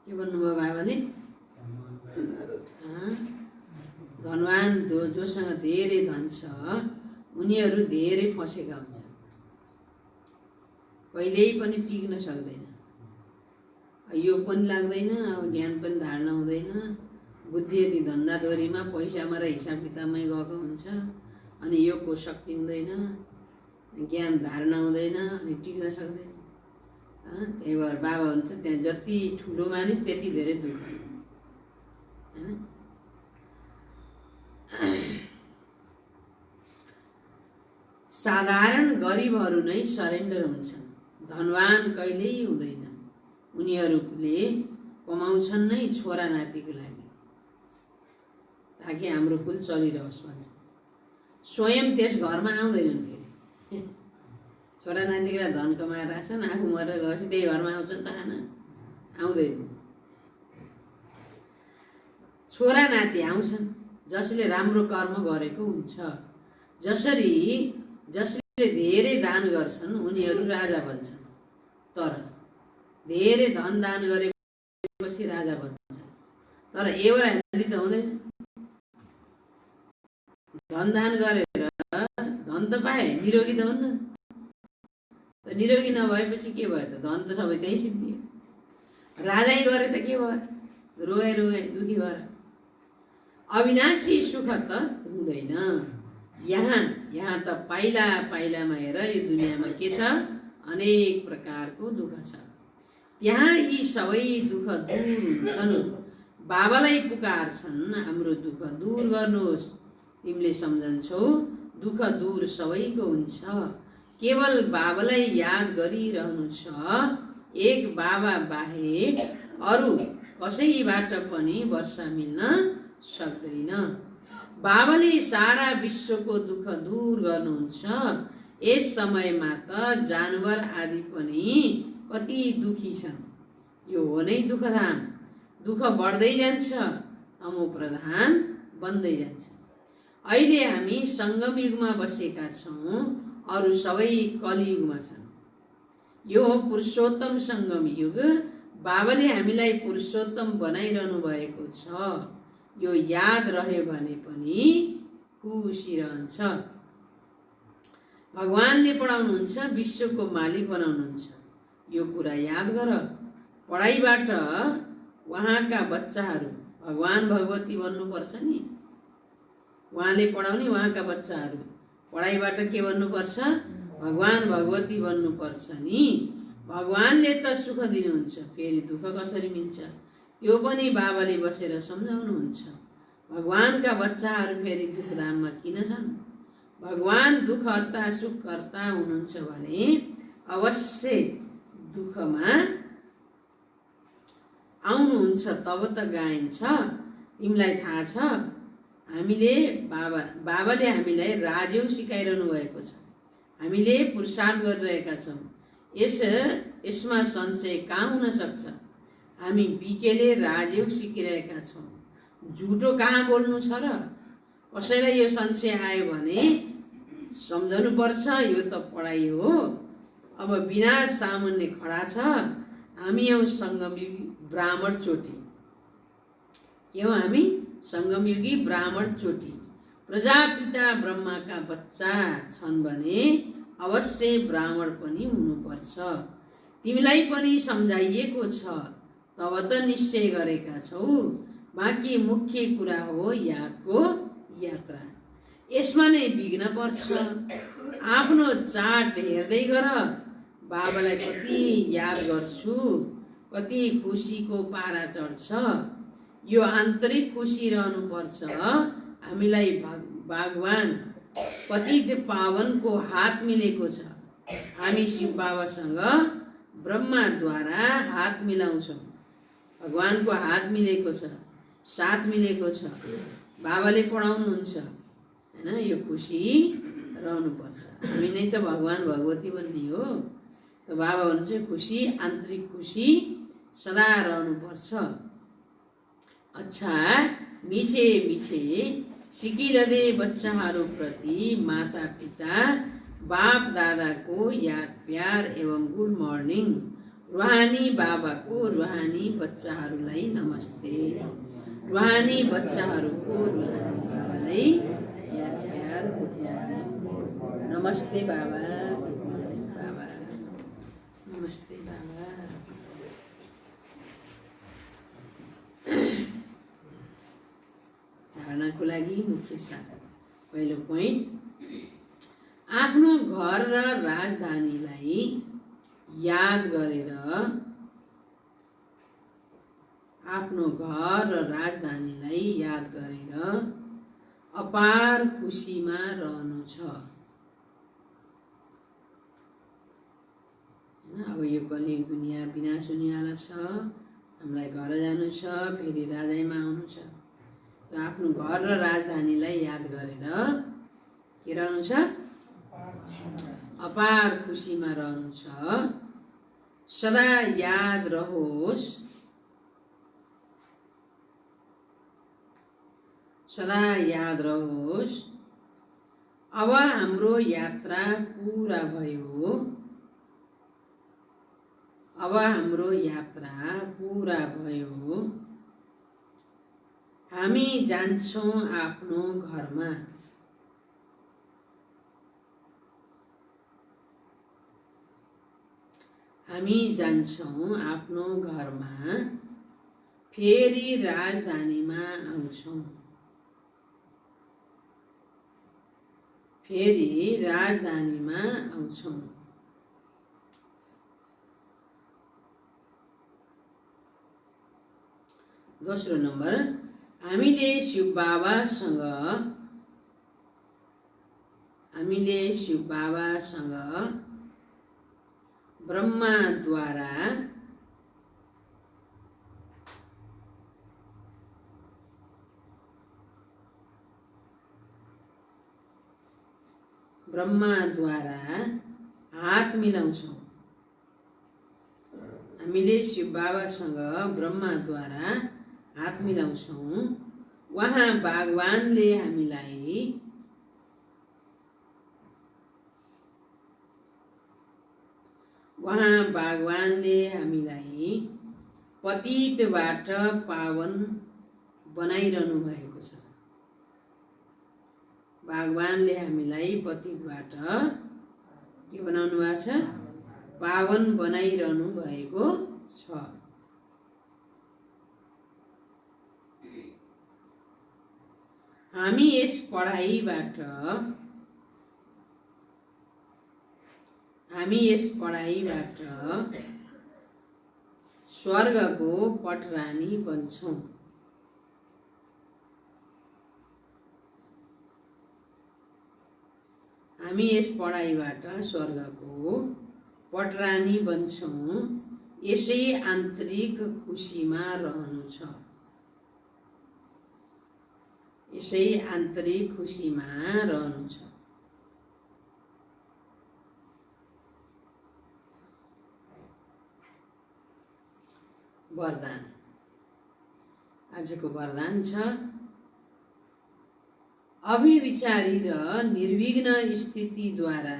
के भन्नुभयो बाबाले? धनवान जोसँग धेरै धन छ उनीहरू धेरै फँसेका हुन्छन्, कहिल्यै पनि टिक्न सक्दैन। योग पनि लाग्दैन, अब ज्ञान पनि धारण हुँदैन, बुद्धि यति धन्दाधोरीमा पैसामा र हिसाब किताबमै गएको हुन्छ, अनि योगको शक्ति हुँदैन। ज्ञान धारणा हुँदैन अनि टिक्न सक्दैन। त्यही भएर बाबा हुन्छ त्यहाँ जति ठुलो मानिस त्यति धेरै दुःख हैन। साधारण गरिबहरू नै सरेन्डर हुन्छन्, धनवान कहिल्यै हुँदैन। उनीहरूले कमाउँछन् नै छोरा नातिको लागि, ताकि हाम्रो कुल चलिरहोस् भन्छ। स्वयं त्यस घरमा आउँदैनन्। फेरि छोरा नातिको लागि धन कमाएर राख्छन्, आफू मरेर गएपछि त्यही घरमा आउँछन् त खान आउँदैन। छोरा नाति आउँछन् जसले राम्रो कर्म गरेको हुन्छ। जसले धेरै दान गर्छन् उनीहरू राजा बन्छन्, तर धेरै धन दान गरेपछि राजा बन्छ, तर एभर हेल्दी त हुँदैन। धन दान गरेर धन त पाए, निरोगी त हुन्न। निरोगी नभएपछि के भयो त? धन त सबै त्यही सिद्धियो। राजै गरे त के भयो? रोए दुखी भएर। अविनाशी सुख त हुँदैन। यहाँ त पाइलामा हेर यो दुनियाँमा के छ? अनेक प्रकारको दुःख छ। त्यहाँ यी सबै दुःख दूर हुन्छन्। बाबालाई पुकार्छन्, हाम्रो दुःख दूर गर्नुहोस्। तिमीले सम्झन्छौ दुःख दूर सबैको हुन्छ, केवल बाबालाई याद गरिरहनु छ। एक बाबा बाहेक अरू कसैबाट पनि वर्षा मिल्न सक्दैन। बाबाले सारा विश्वको दुःख दूर गर्नुहुन्छ। यस समयमा त जानवर आदि पनि कति दुखी छन्। यो हो नै दुःखधाम। दुःख बढ्दै जान्छ, तमो प्रधान बन्दै जान्छ। अहिले हामी सङ्गम युगमा बसेका छौँ, अरू सबै कलियुगमा छन्। यो हो पुरुषोत्तम सङ्गम युग। बाबाले हामीलाई पुरुषोत्तम बनाइरहनु भएको छ। यो याद रह्यो भने पनि खुसी रहन्छ। भगवानले पढाउनुहुन्छ, विश्वको मालिक बनाउनुहुन्छ। यो कुरा याद गर। पढाइबाट उहाँका बच्चाहरू भगवान भगवती बन्नुपर्छ नि। उहाँले पढाउने उहाँका बच्चाहरू पढाइबाट के बन्नुपर्छ? भगवान भगवती बन्नुपर्छ नि। भगवानले त सुख दिनुहुन्छ, फेरि दुःख कसरी मिल्छ? त्यो पनि बाबाले बसेर सम्झाउनुहुन्छ। भगवानका बच्चाहरू फेरि दुःखधाममा किन छन्? भगवान दुःखहर्ता सुखहर्ता हुनुहुन्छ भने अवश्य दुःखमा आउनुहुन्छ, तब त गाइन्छ। तिमीलाई थाहा छ, बाबाले हामीलाई राजयोग सिकाइरहनु भएको छ। हामीले पुरुषार्थ गरिरहेका छौँ। यसमा संशय कहाँ हुन सक्छ? हामी बिकेले राजयोग सिकिरहेका छौँ। झुटो कहाँ बोल्नु छ र? कसैलाई यो संशय आयो भने सम्झनु पर्छ, यो त पढाइ हो। अब विनाश सामुन्ने खडा छ। हामी हौँ सङ्गमयुगी ब्राह्मण चोटी। हामी सङ्गमयुगी ब्राह्मण चोटी। प्रजापिता ब्रह्माका बच्चा छन् भने अवश्य ब्राह्मण पनि हुनुपर्छ। तिमीलाई पनि सम्झाइएको छ, तब त निश्चय गरेका छौ। बाँकी मुख्य कुरा हो यादको यात्रा। यसमा नै विघ्न पर्छ। आफ्नो चार्ट हेर्दै गर। बाबालाई कति याद गर्छु, कति खुसीको पारा चढ्छ। यो आन्तरिक खुसी रहनुपर्छ। हामीलाई भगवान पतित पावनको हात मिलेको छ। हामी शिव बाबासँग ब्रह्माद्वारा हात मिलाउँछौँ। भगवानको हात मिलेको छ, साथ मिलेको छ। बाबाले पढाउनुहुन्छ हैन। यो खुसी रहनुपर्छ। हामी नै त भगवान भगवती बन्ने हो। त बाबा भन्छ खुसी, आन्तरिक खुसी सदा रहनुपर्छ। अच्छा, मिठे मिठे सिकिरहँदै बच्चाहरूप्रति माता पिता बाप दादाको याद प्यार एवं गुड मर्निङ। रुहानी बाबाको रुहानी बच्चाहरूलाई नमस्ते। रुहानी बच्चाहरूको रुहानी बाबालाई याद प्यार गुड मर्निङ। नमस्ते बाबा, गुड मर्निङ बाबा, नमस्ते बाबा। धारणाको लागि मुख्य सार। पहिलो पोइन्ट, आफ्नो घर र राजधानीलाई याद गरेर अपार खुसीमा रहनु छ। अब यो कलियुग दुनियाँ विनाश हुनेवाला छ, हामीलाई घर जानु छ, फेरि राजाइमा आउनु छ। त आफ्नो घर र राजधानीलाई याद गरेर के रहनु छ? अपार खुसीमा रहनु छ। सदा याद रहोस्, सदा याद रहोस्, अब हाम्रो यात्रा पूरा भयो, अब हाम्रो यात्रा पूरा भयो, हामी जान्छौँ आफ्नो घरमा। हामी जान्छौँ आफ्नो घरमा, फेरि राजधानीमा आउँछौँ, फेरि राजधानीमा आउँछौँ। दोस्रो नम्बर, हामीले शिव बाबासँग ब्रह्माद्वारा हात मिलाउँछौँ। हामीले शिव बाबासँग ब्रह्माद्वारा हात मिलाउँछौँ। वहाँ भगवानले हामीलाई पतितबाट पावन बनाइरहनु भएको छ। भगवानले हामीलाई पतितबाट के बनाउनु भएको छ? पावन बनाइरहनु भएको छ। हामी यस पढाइबाट स्वर्गको पटरानी बन्छौँ। हामी यस पढाइबाट स्वर्गको पटरानी बन्छौँ। यसै आन्तरिक खुसीमा रहनु छ। यसै आन्तरिक खुसीमा रहनु छ। वरदान। आजको वरदान छ, अभिविचारी र निर्विघ्न स्थितिद्वारा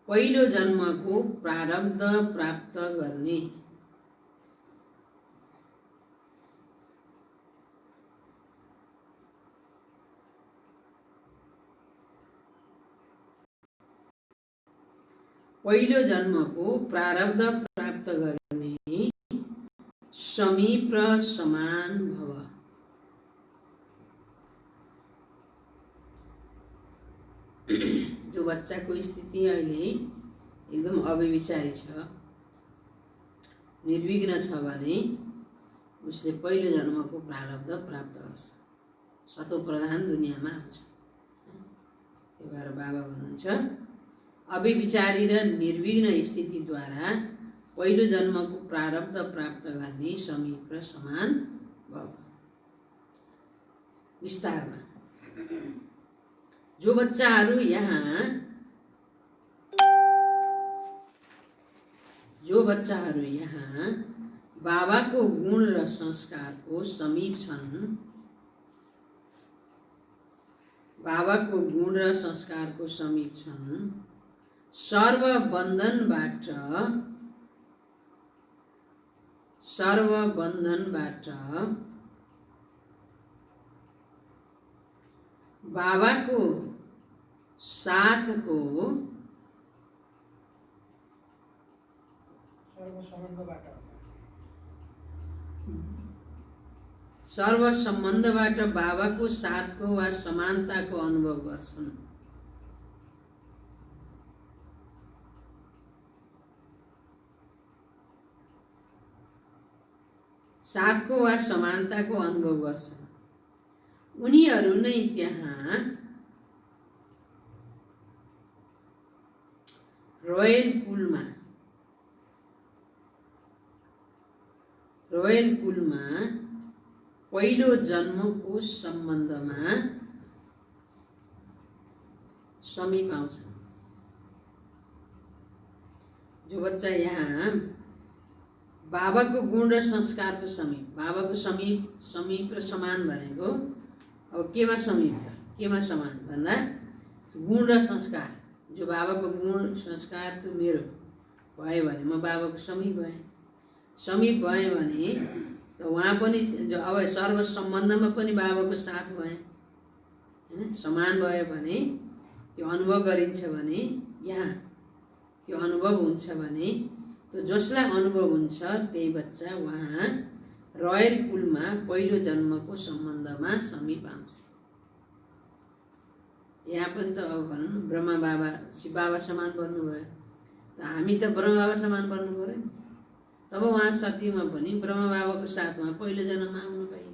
पहिलो जन्मको प्रारब्ध प्राप्त गर्ने। पहिलो जन्मको प्रारब्ध प्राप्त गर्ने समीप र समान भव। जो बच्चाको स्थिति अहिले एकदम अव्यभिचारी छ, निर्विघ्न छ भने उसले पहिलो जन्मको प्रारब्ध प्राप्त गर्छ, सतो प्रधान दुनियाँमा आउँछ। त्यही भएर बाबा भन्नुहुन्छ, अभिविचारी र निर्विघ्न स्थितिद्वारा पहिलो जन्मको प्रारब्ध प्राप्त गर्ने समीप र समान भव। विस्तारमा, जो बच्चाहरू यहाँ बाबाको गुण र संस्कारको समीप छन्, सर्व बन्धनबाट बाबाको साथको सर्वसम्बन्धबाट बाबाको साथको वा समानताको अनुभव गर्छन्। साथको वा समानताको अनुभव गर्छन्। उनीहरू नै त्यहाँ रोयल कुलमा पहिलो जन्मको सम्बन्धमा समीप आउँछन्। जो बच्चा यहाँ बाबाको गुण र संस्कारको समीप, बाबाको समीप र समान भनेको अब केमा समीप त केमा समान भन्दा गुण र संस्कार। जो बाबाको गुण संस्कार त मेरो भयो भने म बाबाको समीप भएँ। समीप भएँ भने त उहाँ पनि अब सर्व सम्बन्धमा पनि बाबाको साथ भएँ हैन। समान भयो भने त्यो अनुभव गरिन्छ भने यहाँ त्यो अनुभव हुन्छ भने तो जसलाई अनुभव हुन्छ त्यही बच्चा वहाँ रोयल कुलमा पहिलो जन्मको सम्बन्धमा समीप आउँछ। यहाँ पनि त अब भनौँ ब्रह्मा बाबा शिव बाबा समान बन्नुभयो, त हामी त ब्रह्मा बाबा समान बन्नु पर्यो नि। तब उहाँ सतीमा पनि ब्रह्मा बाबाको साथमा पहिलो जन्ममा आउनु पाइयो।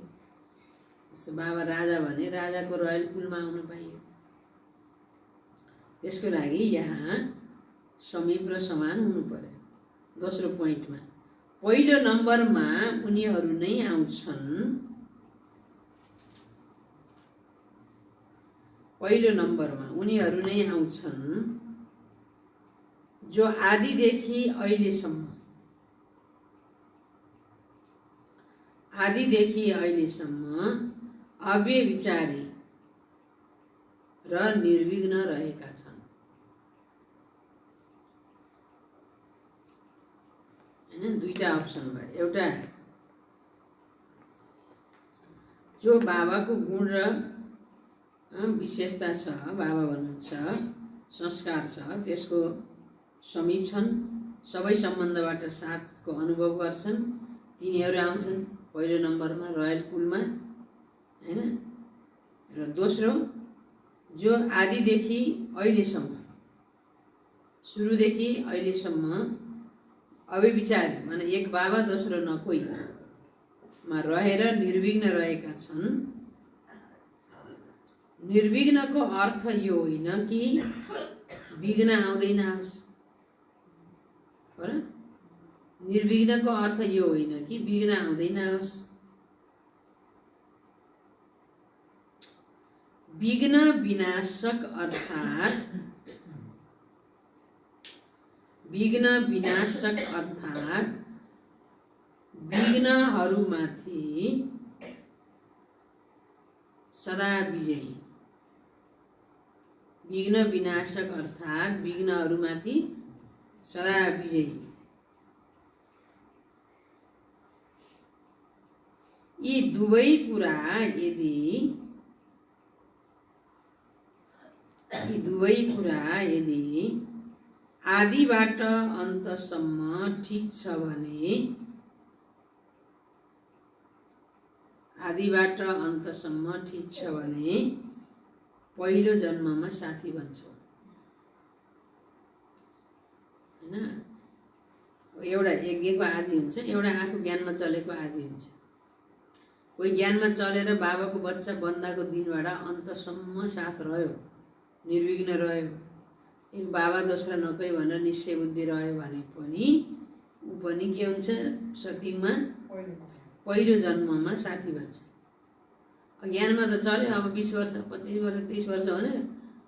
जस्तो बाबा राजा भने राजाको रोयल कुलमा आउनु पाइयो। त्यसको लागि यहाँ समीप र समान हुनु पर्यो। दोस्रो पोइन्टमा पहिलो नम्बरमा उनीहरू नै आउँछन्। पहिलो नम्बरमा उनीहरू नै आउँछन् जो आदिदेखि अहिलेसम्म अव्यभिचारी र निर्विघ्न रहेका छन्। हैन, दुईटा अप्सन भयो। एउटा जो बाबाको गुण र विशेषता छ, बाबा भन्नुहुन्छ संस्कार छ, त्यसको समीप छन्, सबै सम्बन्धबाट साथको अनुभव गर्छन्, तिनीहरू आउँछन् पहिलो नम्बरमा रोयल कुलमा हैन। र दोस्रो जो आदिदेखि अहिलेसम्म सुरुदेखि अहिलेसम्म अव्यभिचारी माने एक बाबा दोस्रो न कोहीमा रहेर निर्विघ्न रहेका छन्। निर्विघ्नको अर्थ यो होइन कि विघ्न आउँदैन आओस्, हो र? निर्विघ्नको अर्थ यो होइन कि विघ्न आउँदैन आओस्। विघ्न विनाशक अर्थात् विघ्नहरूमाथि सदा विजयी। विघ्न विनाशक अर्थात् विघ्नहरूमाथि सदा विजयी। यी दुवै कुरा यदि आदिबाट अन्तसम्म ठिक छ भने पहिलो जन्ममा साथी बन्छौ हैन। एउटा यज्ञको आदि हुन्छ, एउटा आफू ज्ञानमा चलेको आदि हुन्छ। कोही ज्ञानमा चलेर बाबाको बच्चा बन्दाको दिनबाट अन्तसम्म साथ रह्यो, निर्विघ्न रह्यो, एक बाबा दोस्रो नकोही भनेर निश्चय बुद्धि रह्यो भने पनि ऊ पनि के हुन्छ, सतीमा पहिलो जन्ममा साथी बन्छ। ज्ञानमा त चल्यो, अब 20 वर्ष 25 वर्ष 30 वर्ष भने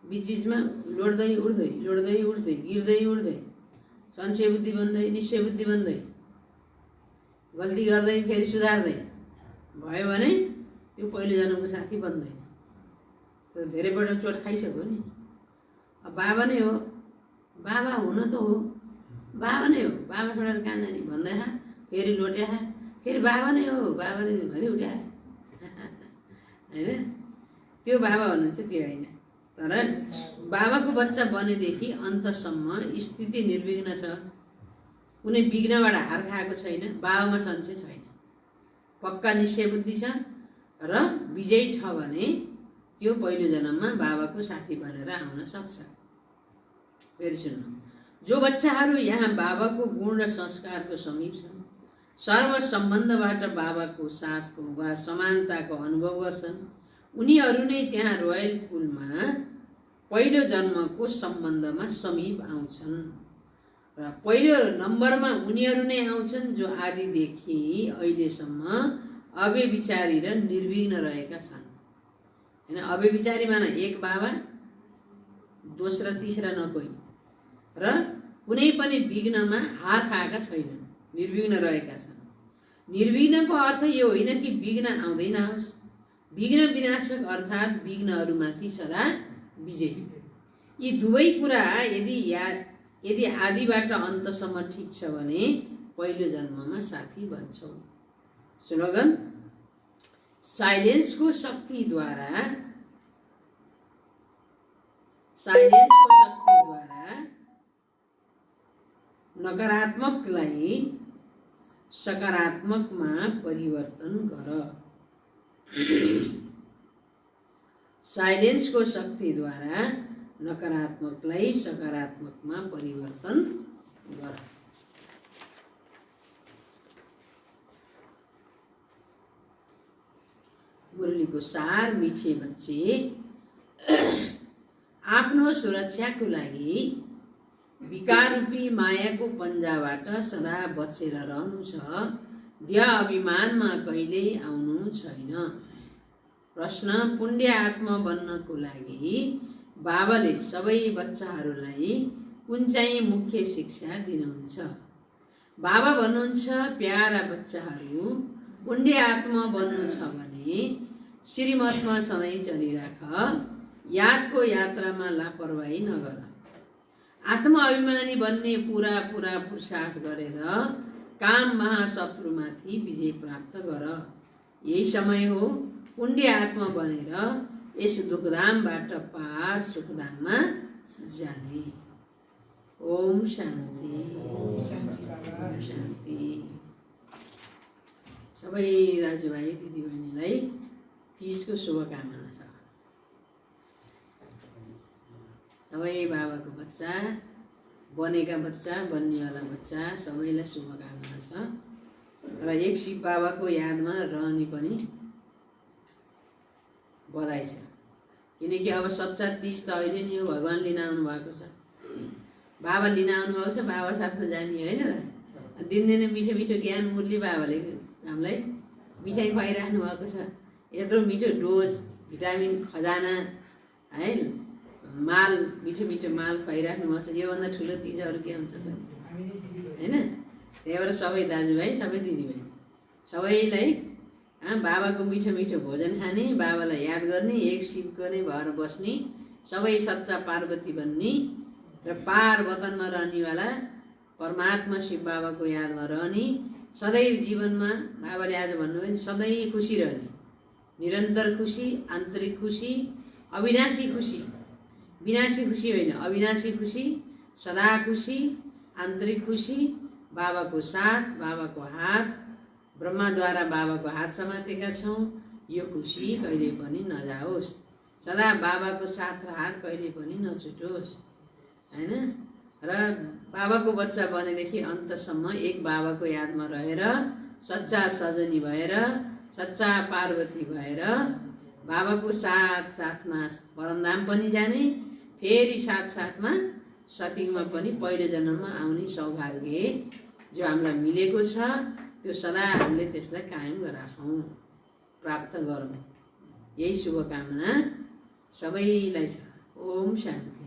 बिचबिचमा लोड्दै उड्दै गिर्दै उड्दै संशय बुद्धि बन्दै निश्चय बुद्धि बन्दै गल्ती गर्दै फेरि सुधार्दै भयो भने त्यो पहिलो जन्मको साथी बन्दैन। त्यो धेरैपल्ट चोट खाइसक्यो नि। अब बाबा नै हो, बाबा हुन त हो, बाबा नै हो, बाबा छोडेर कहाँ जाने भन्दै फेरि लोट्या, फेरि बाबा नै हो, बाबा नै भरि उठ्या हैन। त्यो बाबा हुनुहुन्छ त्यो होइन। तर बाबाको बच्चा बनेदेखि अन्तसम्म स्थिति निर्विघ्न छ, कुनै विघ्नबाट हार खाएको छैन, बाबामा संशय छैन, पक्का निश्चय बुद्धि छ र विजयी छ भने त्यो पहिलो जन्ममा बाबाको साथी बनेर आउन सक्छ। फेरि सुन्नु, जो बच्चाहरू यहाँ बाबाको गुण र संस्कारको समीप छन्, सर्व सम्बन्धबाट बाबाको साथको वा समानताको अनुभव गर्छन्, उनीहरू नै त्यहाँ रोयल कुलमा पहिलो जन्मको सम्बन्धमा समीप आउँछन् र पहिलो नम्बरमा उनीहरू नै आउँछन् जो आदिदेखि अहिलेसम्म अव्यभिचारी र निर्विघ्न रहेका छन्। हैन, अव्यभिचारी माने एक बाबा, दोस्रो तीसरा न कोही, र कुनै पनि विघ्नमा हार खाएका छैनन्, निर्विघ्न रहेका छन्। निर्विघ्नको अर्थ यो होइन कि विघ्न आउँदै नआओस्, विघ्न विनाशक अर्थात् विघ्नहरूमाथि सदा विजयी। यी दुवै कुरा यदि आदिबाट अन्तसम्म ठिक छ भने पहिलो जन्ममा साथी बन्छौ। स्लोगन, साइलेन्सको शक्तिद्वारा नकारात्मकलाई सकारात्मकमा परिवर्तन गर। साइलेन्सको शक्तिद्वारा नकारात्मकलाई सकारात्मकमा परिवर्तन गर। मुरलीको सार, मिठे बच्चे, आफ्नो सुरक्षाको लागि विकाररूपी मायाको पन्जाबाट सदा बचेर रहनु छ, देह अभिमानमा कहिल्यै आउनु छैन। प्रश्न, पुण्य आत्मा बन्नको लागि बाबाले सबै बच्चाहरूलाई कुन चाहिँ मुख्य शिक्षा दिनुहुन्छ? बाबा भन्नुहुन्छ, प्यारा बच्चाहरू, पुण्य आत्मा बन्नु छ भने श्रीमतमा सधैँ चलिराख, यादको यात्रामा लापरवाही नगर। आत्मा अभिमानी बन्ने पुरा पुरुषार्थ गरेर काम महाशत्रुमाथि विजय प्राप्त गर। यही समय हो पुण्य आत्मा बनेर यस दुखधामबाट पार सुखधाममा जाने। ओम शान्ति, ओम शान्ति। सबै दाजुभाइ दिदीबहिनीलाई तीजको शुभकामना छ। सबै बाबाको बच्चा, बनेका बच्चा, बन्नेवाला बच्चा सबैलाई शुभकामना छ। र एक शिव बाबाको यादमा रहने पनि बधाई छ, किनकि अब सच्चा तीज त अहिले नि हो, भगवान् लिन आउनु भएको छ, बाबा लिन आउनु भएको छ, बाबा साथमा जाने होइन र। दिनदिनै मिठो मिठो ज्ञान मुरली बाबाले हामीलाई मिठाई खुवाइराख्नु भएको छ। यत्रो मिठो डोज, भिटामिन खजाना, है, माल, मिठो मिठो माल खुवाइराख्नु भएको छ। योभन्दा ठुलो तीज अरू के हुन्छ त, होइन? त्यही भएर सबै दाजुभाइ, सबै दिदीबहिनी, सबैलाई बाबाको मिठो मिठो भोजन खाने, बाबालाई याद गर्ने, एक शिवको नै भएर बस्ने, सबै सच्चा पार्वती बन्ने र पार वतनमा रहनेवाला परमात्मा शिव बाबाको यादमा रहने, सदैव जीवनमा बाबाले आज भन्नुभयो नि, सधैँ खुसी रहने, निरन्तर खुसी, आन्तरिक खुसी, अविनाशी खुसी, विनाशी खुसी होइन, अविनाशी खुसी, सदा खुसी, आन्तरिक खुसी, बाबाको साथ, बाबाको हात, ब्रह्माद्वारा बाबाको हात समातेका छौँ, यो खुसी कहिले पनि नजाओस्, सदा बाबाको साथ र हात कहिले पनि नछुटोस्, होइन? र बाबाको बच्चा बनेदेखि अन्तसम्म एक बाबाको यादमा रहेर, सच्चा सजनी भएर, सच्चा पार्वती भएर, बाबाको साथमा परमधाम पनि जाने, फेरि साथमा सतीमा पनि पहिलो जन्ममा आउने सौभाग्य जो हामीलाई मिलेको छ, त्यो सदा हामीले त्यसलाई कायम गराखौँ, प्राप्त गरौँ। यही शुभकामना सबैलाई छ। ओम शान्ति।